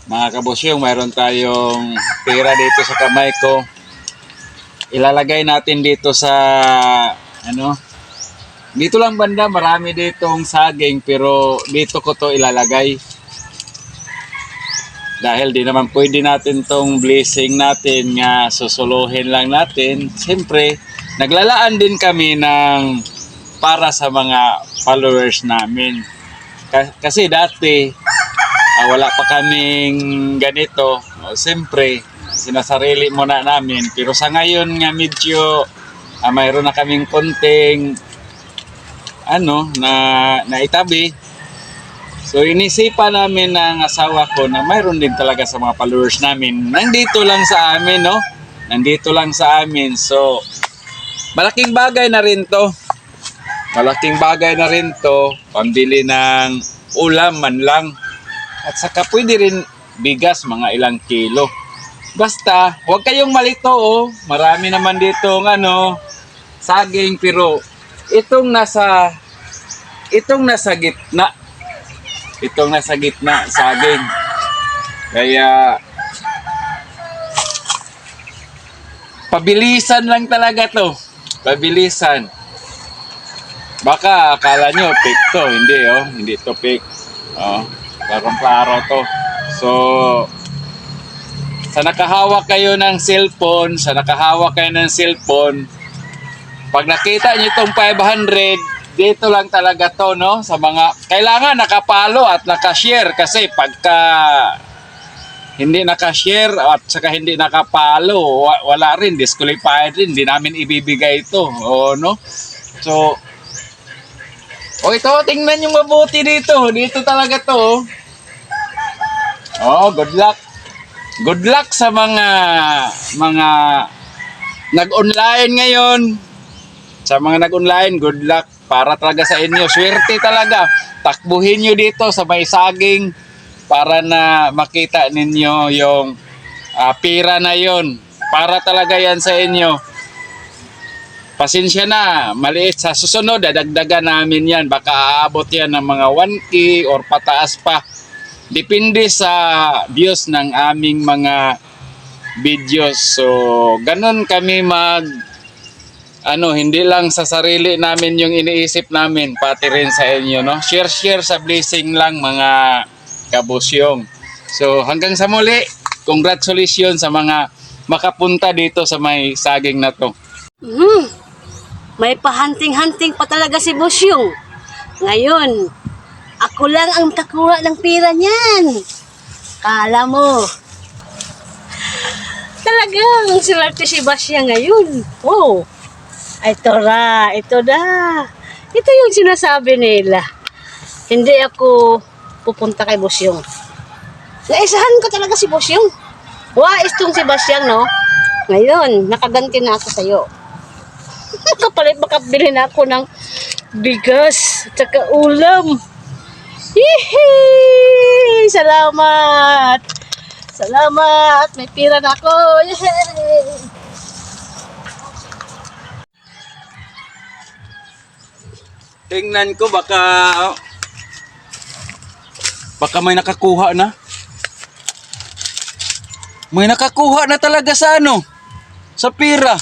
Mga kabusyong, mayroon tayong pera dito sa kamay ko. Ilalagay natin dito sa dito lang banda, marami ditong saging pero dito ko to ilalagay. Dahil di naman pwede natin tong blessing natin nga susuluhin lang natin. Siyempre, naglalaan din kami ng para sa mga followers namin. Kasi dati, wala pa kaming ganito. Siyempre, sinasarili muna namin. Pero sa ngayon nga medyo mayroon na kaming konting na itabi. So inisipan namin ng asawa ko na mayroon din talaga sa mga followers namin. Nandito lang sa amin, no? Nandito lang sa amin. So malaking bagay na rin to. Malaking bagay na rin to. Pambili ng ulam man lang. At saka pwede rin bigas, mga ilang kilo. Basta, huwag kayong malito, oh. Marami naman ditong saging, pero itong nasa gitna. Itong nasa gitna, saging. Kaya, pabilisan lang talaga to. Pabilisan. Baka akala nyo, fake to. Hindi, oh. Hindi to fake. Oh, parang-klaro to. So, sa nakahawak kayo ng cellphone, pag nakita nyo itong 500, dito lang talaga to, no? Sa mga, kailangan nakapalo at nakashare kasi pagka hindi nakashare at saka hindi nakapalo, wala rin, disqualified rin, hindi namin ibibigay ito, no? So, ito, tingnan nyo mabuti dito, dito talaga to. Good luck. Good luck sa mga nag-online ngayon. Sa mga nag-online, good luck. Para talaga sa inyo. Swerte talaga. Takbuhin nyo dito sa may saging para na makita ninyo yung pira na yon. Para talaga yan sa inyo. Pasensya na. Maliit sa susunod. Dadagdagan namin yan. Baka aabot yan ng mga 1K or pataas pa. Depende sa views ng aming mga videos. So, ganun kami hindi lang sa sarili namin yung iniisip namin, pati rin sa inyo, no? Share sa blessing lang, mga kabusyong. So, hanggang sa muli, congratulations sa mga makapunta dito sa may saging na to. May pahanting-hanting pa talaga si Busyong. Ngayon, ako lang ang kakuha ng pira niyan. Kala mo. Talagang swerte si Basya ngayon. Oh. Ito na. Ito yung sinasabi nila. Hindi ako pupunta kay Busyong. Naisahan ko talaga si Busyong. Wais tong si Basyang, no? Ngayon, nakaganti na ako sa'yo. Kapalit makabili na ako ng bigas at saka ulam. Yehey! Salamat! Salamat! May pira na ako! Yehey! Tingnan ko, baka may nakakuha na. May nakakuha na talaga sa sa pira.